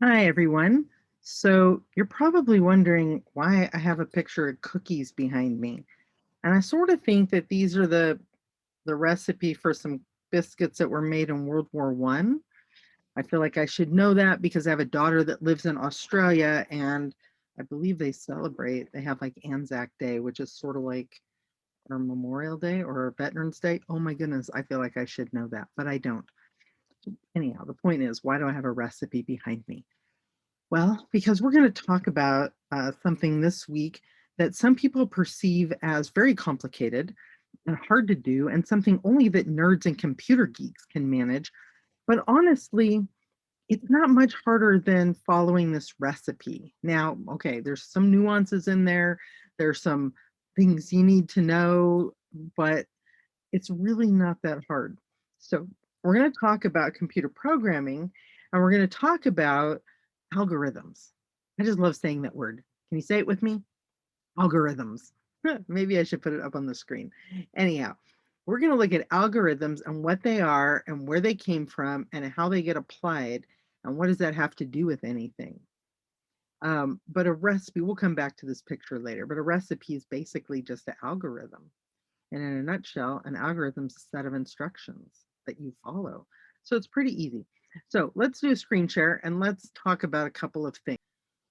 Hi, everyone. So you're probably wondering why I have a picture of cookies behind me. And I sort of think that these are the recipe for some biscuits that were made in World War One. I feel like I should know that because I have a daughter that lives in Australia and I believe they have like Anzac Day, which is sort of like our Memorial Day or Veterans Day. Oh my goodness, I feel like I should know that, but I don't. Anyhow, the point is, why do I have a recipe behind me? Well, because we're going to talk about something this week that some people perceive as very complicated and hard to do, and something only that nerds and computer geeks can manage. But honestly, it's not much harder than following this recipe. Now, okay, there's some nuances in there, there's some things you need to know, but it's really not that hard. So, we're going to talk about computer programming and we're going to talk about algorithms. I just love saying that word. Can you say it with me? Algorithms. Maybe I should put it up on the screen. Anyhow, we're going to look at algorithms and what they are and where they came from and how they get applied and what does that have to do with anything. But a recipe, we'll come back to this picture later, but a recipe is basically just an algorithm. And in a nutshell, an algorithm is a set of instructions that you follow. So it's pretty easy. So let's do a screen share and let's talk about a couple of things.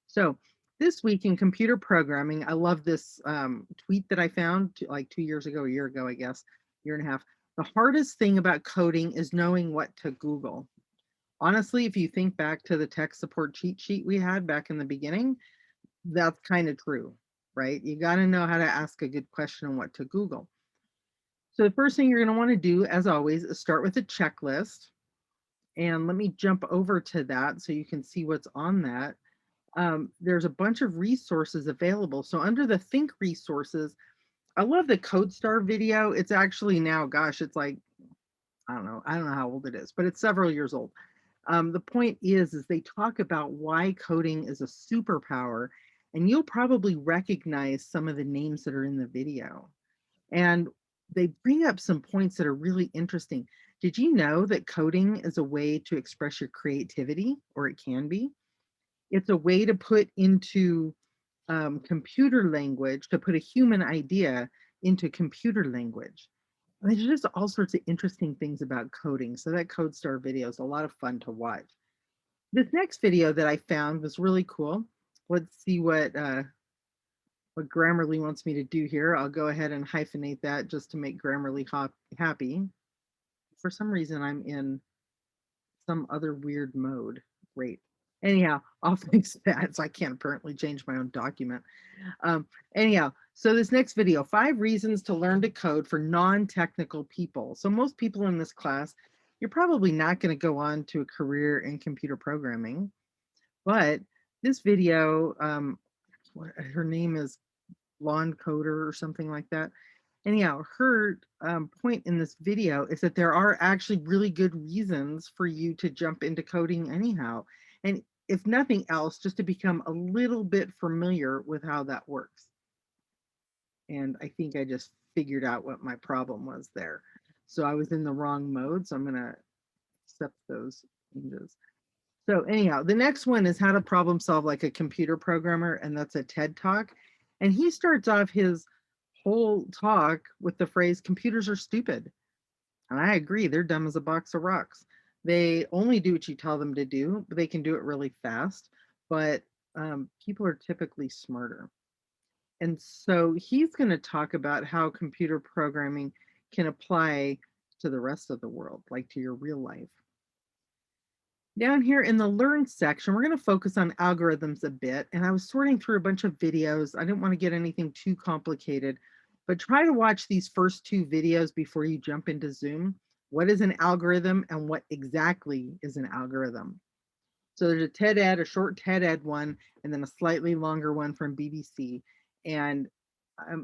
So this week in computer programming, I love this tweet that I found like 2 years ago, a year ago, I guess, year and a half. The hardest thing about coding is knowing what to Google. Honestly, if you think back to the tech support cheat sheet we had back in the beginning, that's kind of true, right? You got to know how to ask a good question and what to Google. So the first thing you're going to want to do, as always, is start with a checklist. And let me jump over to that so you can see what's on that. There's a bunch of resources available. So under the Think resources, I love the CodeStar video. It's actually now, gosh, it's like, I don't know how old it is, but it's several years old. The point is they talk about why coding is a superpower, and you'll probably recognize some of the names that are in the video. And they bring up some points that are really interesting. Did you know that coding is a way to express your creativity, or it can be? It's a way to put into computer language, to put a human idea into computer language. And there's just all sorts of interesting things about coding. So that CodeStar video is a lot of fun to watch. This next video that I found was really cool. Let's see what Grammarly wants me to do here. I'll go ahead and hyphenate that just to make Grammarly happy. For some reason, I'm in some other weird mode. Great. Anyhow, I'll fix that. So I can't apparently change my own document. Anyhow, so this next video, 5 reasons to learn to code for non-technical people. So most people in this class, you're probably not going to go on to a career in computer programming, but this video, her name is Lawn Coder or something like that. Anyhow, her point in this video is that there are actually really good reasons for you to jump into coding anyhow. And if nothing else, just to become a little bit familiar with how that works. And I think I just figured out what my problem was there. So I was in the wrong mode. So I'm going to accept those changes. So anyhow, the next one is how to problem solve like a computer programmer, and that's a TED Talk. And he starts off his whole talk with the phrase, computers are stupid. And I agree, they're dumb as a box of rocks. They only do what you tell them to do, but they can do it really fast. But people are typically smarter. And so he's going to talk about how computer programming can apply to the rest of the world, like to your real life. Down here in the learn section, we're going to focus on algorithms a bit. And I was sorting through a bunch of videos. I didn't want to get anything too complicated, but try to watch these first 2 videos before you jump into Zoom. What is an algorithm and what exactly is an algorithm? So there's a TED Ed, a short TED Ed one, and then a slightly longer one from BBC. And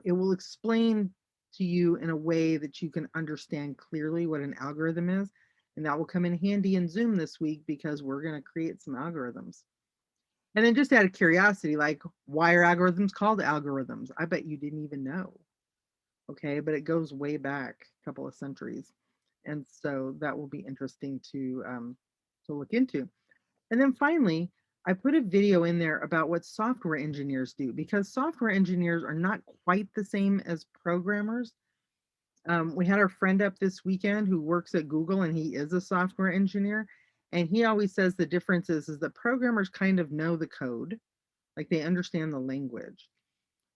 it will explain to you in a way that you can understand clearly what an algorithm is. And that will come in handy in Zoom this week because we're going to create some algorithms. And then just out of curiosity, like, why are algorithms called algorithms? I bet you didn't even know. Okay, but it goes way back a couple of centuries. And so that will be interesting to look into. And then finally, I put a video in there about what software engineers do because software engineers are not quite the same as programmers. We had our friend up this weekend who works at Google and he is a software engineer. And he always says the difference is that programmers kind of know the code, like they understand the language,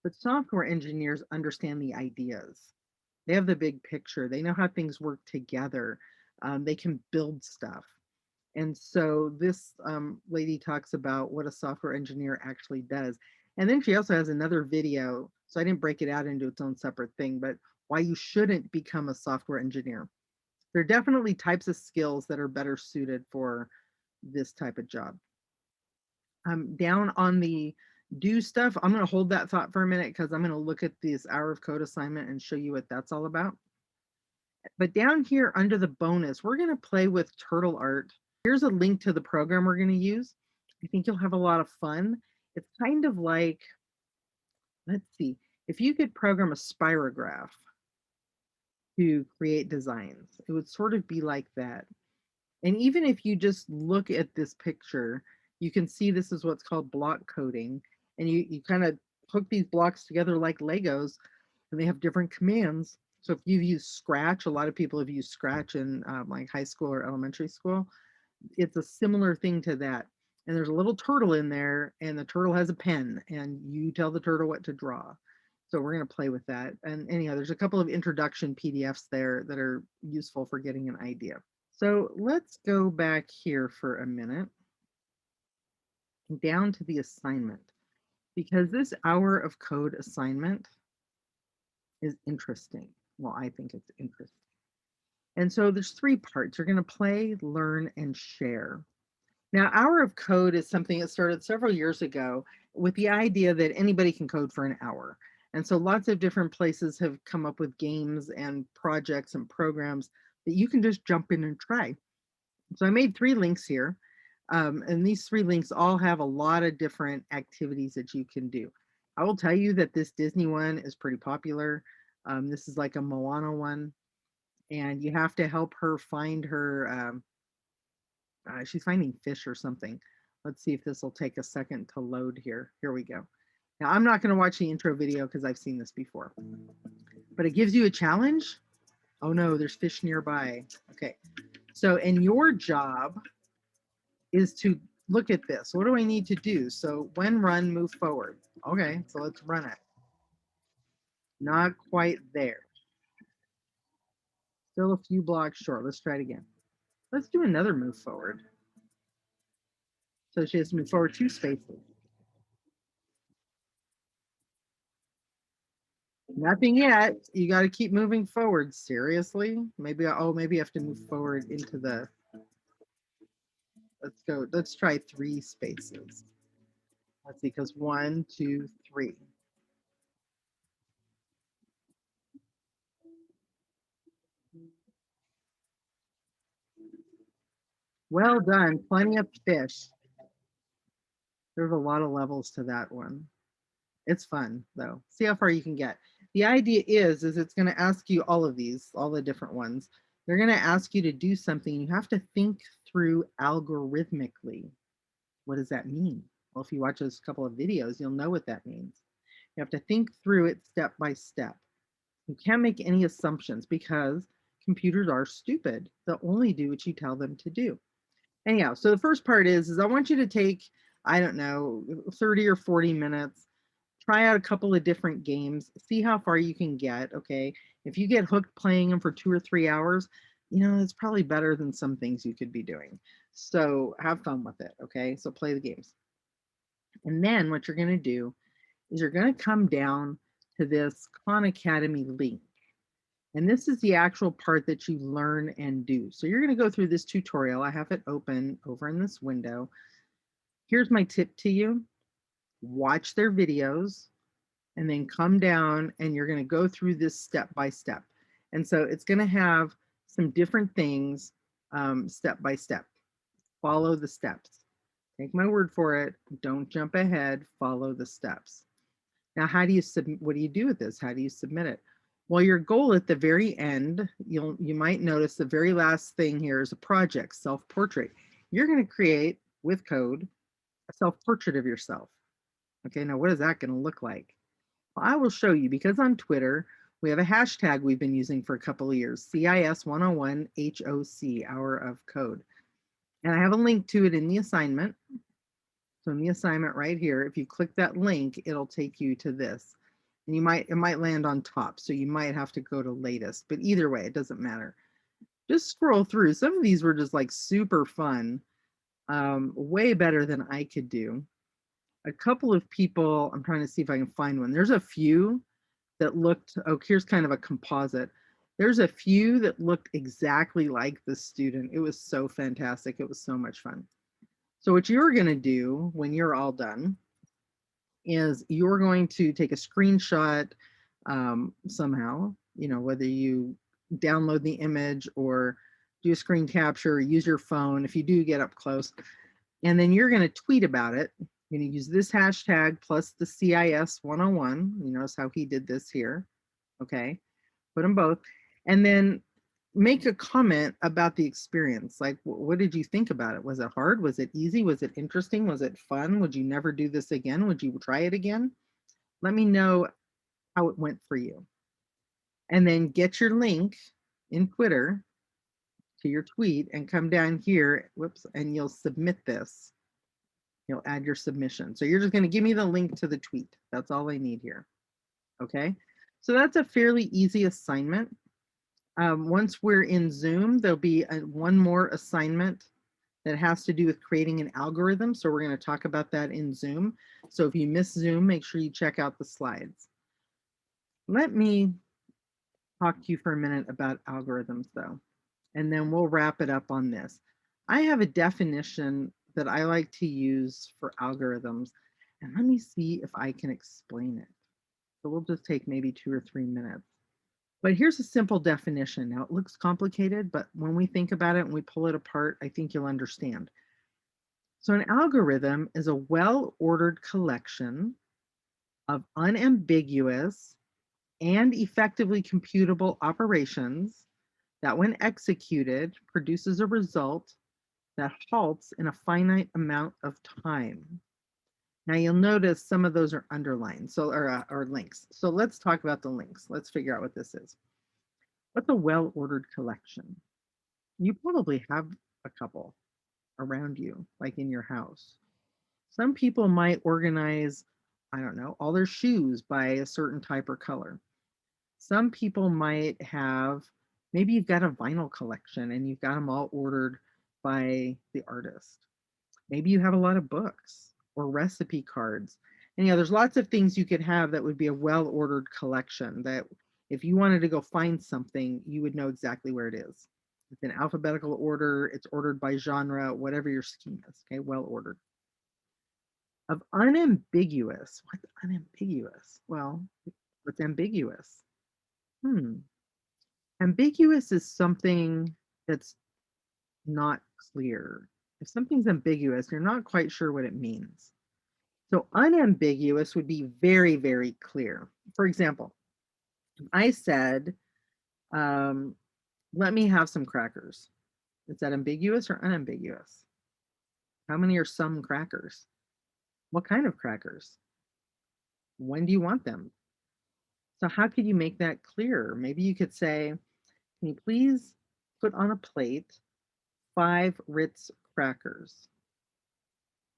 but software engineers understand the ideas. They have the big picture. They know how things work together. They can build stuff. And so this lady talks about what a software engineer actually does. And then she also has another video. So I didn't break it out into its own separate thing, but why you shouldn't become a software engineer. There are definitely types of skills that are better suited for this type of job. Down on the do stuff, I'm going to hold that thought for a minute because I'm going to look at this hour of code assignment and show you what that's all about. But down here under the bonus, we're going to play with turtle art. Here's a link to the program we're going to use. I think you'll have a lot of fun. It's kind of like, let's see, if you could program a spirograph to create designs, it would sort of be like that. And even if you just look at this picture, you can see this is what's called block coding. And you kind of hook these blocks together like Legos, and they have different commands. So if you've used Scratch, a lot of people have used Scratch in like high school or elementary school. It's a similar thing to that. And there's a little turtle in there, and the turtle has a pen, and you tell the turtle what to draw. So we're going to play with that. And anyhow, there's a couple of introduction PDFs there that are useful for getting an idea. So let's go back here for a minute, down to the assignment, because this hour of code assignment is interesting. Well, I think it's interesting. And so there's three parts. You're going to play, learn, and share. Now, Hour of Code is something that started several years ago with the idea that anybody can code for an hour. And so lots of different places have come up with games and projects and programs that you can just jump in and try. So I made 3 links here. And these 3 links all have a lot of different activities that you can do. I will tell you that this Disney one is pretty popular. This is like a Moana one. And you have to help her find her, she's finding fish or something. Let's see if this will take a second to load here. Here we go. Now, I'm not going to watch the intro video because I've seen this before. But it gives you a challenge. Oh no, there's fish nearby. Okay. So, and your job is to look at this. What do I need to do? So when run, move forward. Okay, so let's run it. Not quite there. Still a few blocks short. Let's try it again. Let's do another move forward. So she has to move forward 2 spaces. Nothing yet. You got to keep moving forward. Seriously? Maybe, oh, maybe you have to move forward into the, let's go. Let's try 3 spaces. Let's see, because 1, 2, 3. Well done. Plenty of fish. There's a lot of levels to that one. It's fun though. See how far you can get. The idea is it's going to ask you all of these, all the different ones. They're going to ask you to do something. You have to think through algorithmically. What does that mean? Well, if you watch those couple of videos, you'll know what that means. You have to think through it step by step. You can't make any assumptions because computers are stupid. They'll only do what you tell them to do. Anyhow, so the first part is I want you to take, I don't know, 30 or 40 minutes, try out a couple of different games, see how far you can get, okay? If you get hooked playing them for 2 or 3 hours, you know, it's probably better than some things you could be doing. So have fun with it, okay? So play the games. And then what you're going to do is you're going to come down to this Khan Academy link. And this is the actual part that you learn and do. So you're going to go through this tutorial. I have it open over in this window. Here's my tip to you. Watch their videos and then come down and you're going to go through this step by step. And so it's going to have some different things step by step. Follow the steps. Take my word for it. Don't jump ahead. Follow the steps. Now, how do you submit? What do you do with this? How do you submit it? Well, your goal at the very end, you might notice the very last thing here is a project, self-portrait. You're going to create with code a self-portrait of yourself. Okay, now what is that going to look like? Well, I will show you because on Twitter, we have a hashtag we've been using for a couple of years, CIS101 HOC, Hour of Code. And I have a link to it in the assignment. So in the assignment right here, if you click that link, it'll take you to this. And it might land on top. So you might have to go to latest, but either way, it doesn't matter. Just scroll through. Some of these were just like super fun, way better than I could do. A couple of people, I'm trying to see if I can find one. There's a few that looked, oh, here's kind of a composite. There's a few that looked exactly like the student. It was so fantastic. It was so much fun. So what you're going to do when you're all done is you're going to take a screenshot somehow, whether you download the image or do a screen capture, or use your phone if you do get up close, and then you're going to tweet about it. You're going to use this hashtag plus the CIS101. You notice how he did this here. Okay, put them both, and then make a comment about the experience. Like, what did you think about it? Was it hard? Was it easy? Was it interesting? Was it fun? Would you never do this again? Would you try it again? Let me know how it went for you. And then get your link in Twitter to your tweet and come down here, whoops, and you'll submit this. You'll add your submission. So you're just going to give me the link to the tweet. That's all I need here. Okay. So that's a fairly easy assignment. Once we're in Zoom, there'll be one more assignment that has to do with creating an algorithm. So we're going to talk about that in Zoom. So if you miss Zoom, make sure you check out the slides. Let me talk to you for a minute about algorithms though, and then we'll wrap it up on this. I have a definition that I like to use for algorithms, and let me see if I can explain it. So we'll just take maybe 2 or 3 minutes. But here's a simple definition. Now it looks complicated, but when we think about it and we pull it apart, I think you'll understand. So an algorithm is a well-ordered collection of unambiguous and effectively computable operations that when executed produces a result that halts in a finite amount of time. Now you'll notice some of those are underlined, or links. So let's talk about the links. Let's figure out what this is. What's a well-ordered collection? You probably have a couple around you, like in your house. Some people might organize, I don't know, all their shoes by a certain type or color. Some people might have, maybe you've got a vinyl collection and you've got them all ordered by the artist. Maybe you have a lot of books or recipe cards. And there's lots of things you could have that would be a well-ordered collection that if you wanted to go find something, you would know exactly where it is. It's in alphabetical order, it's ordered by genre, whatever your scheme is, okay, well-ordered. Of unambiguous, what's unambiguous? Well, what's ambiguous? Ambiguous is something that's not clear. If something's ambiguous, you're not quite sure what it means. So unambiguous would be very, very clear. For example, if I said, let me have some crackers. Is that ambiguous or unambiguous? How many are some crackers? What kind of crackers? When do you want them? So how could you make that clearer? Maybe you could say, can you please put on a plate 5 Ritz crackers?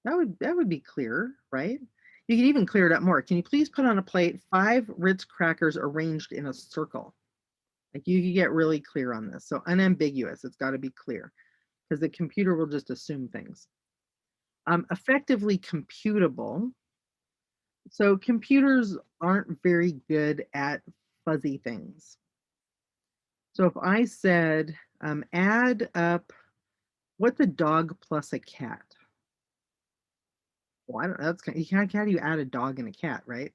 That would be clear, right? You can even clear it up more. Can you please put on a plate 5 Ritz crackers arranged in a circle? Like you could get really clear on this. So unambiguous, it's got to be clear because the computer will just assume things. Effectively computable. So computers aren't very good at fuzzy things. So if I said, add up, what's a dog plus a cat? Well, I don't know. That's kind of, how do you add a dog and a cat, right?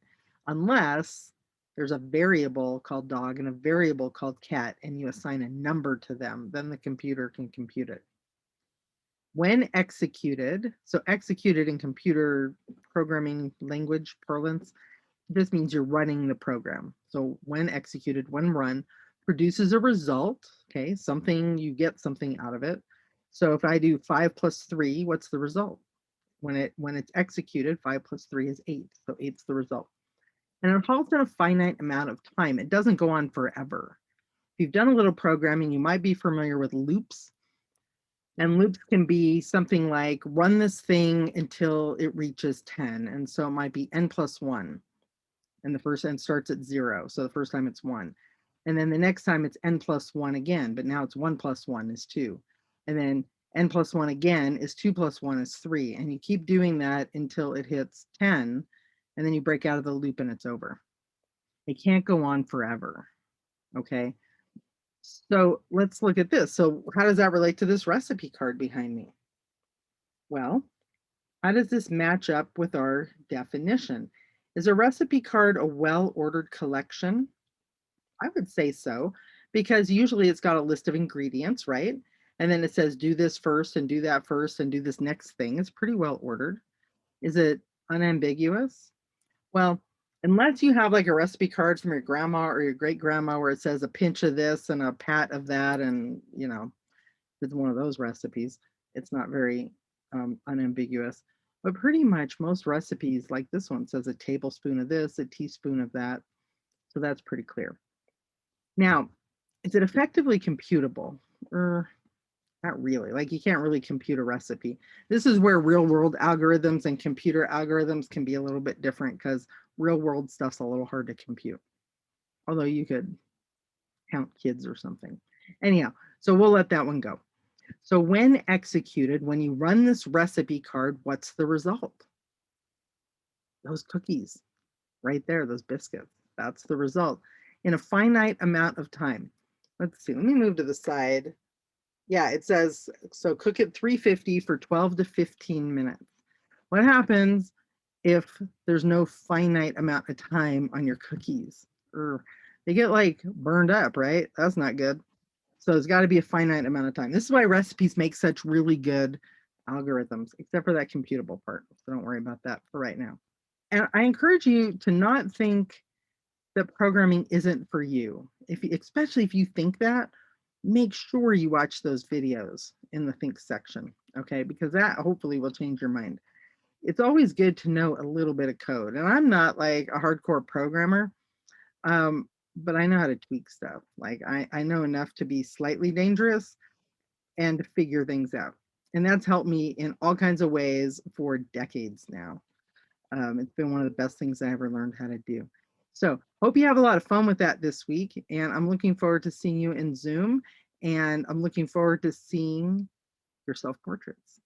Unless there's a variable called dog and a variable called cat, and you assign a number to them, then the computer can compute it. When executed, so executed in computer programming language parlance, this means you're running the program. So when executed, when run, produces a result, okay, something, you get something out of it. So if I do 5 plus 3, what's the result? When it's executed, 5 plus 3 is 8. So 8's the result. And it halts in a finite amount of time. It doesn't go on forever. If you've done a little programming, you might be familiar with loops. And loops can be something like run this thing until it reaches 10. And so it might be n plus 1. And the first n starts at 0. So the first time it's 1. And then the next time it's n plus 1 again, but now it's 1 plus 1 is 2. And then n plus 1 again is 2 plus 1 is 3. And you keep doing that until it hits 10. And then you break out of the loop and it's over. It can't go on forever. Okay. So let's look at this. So how does that relate to this recipe card behind me? Well, how does this match up with our definition? Is a recipe card a well-ordered collection? I would say so, because usually it's got a list of ingredients, right? And then it says do this first and do that first and do this next thing. It's pretty well ordered. Is it unambiguous? Well, unless you have like a recipe card from your grandma or your great grandma where it says a pinch of this and a pat of that, and it's one of those recipes, it's not very unambiguous. But pretty much most recipes, like this one, says a tablespoon of this, a teaspoon of that. So that's pretty clear. Now, is it effectively computable? Not really. Like you can't really compute a recipe. This is where real world algorithms and computer algorithms can be a little bit different because real world stuff's a little hard to compute. Although you could count kids or something. Anyhow, so we'll let that one go. So when executed, when you run this recipe card, what's the result? Those cookies right there, those biscuits. That's the result in a finite amount of time. Let's see, let me move to the side. Yeah, it says, so cook at 350 for 12 to 15 minutes. What happens if there's no finite amount of time on your cookies? They get like burned up, right? That's not good. So there's got to be a finite amount of time. This is why recipes make such really good algorithms, except for that computable part. So don't worry about that for right now. And I encourage you to not think that programming isn't for you. Especially if you think that, make sure you watch those videos in the think section, okay? Because that hopefully will change your mind. It's always good to know a little bit of code. And I'm not like a hardcore programmer, but I know how to tweak stuff. Like I know enough to be slightly dangerous and to figure things out. And that's helped me in all kinds of ways for decades now. It's been one of the best things I ever learned how to do. So hope you have a lot of fun with that this week. And I'm looking forward to seeing you in Zoom. And I'm looking forward to seeing your self-portraits.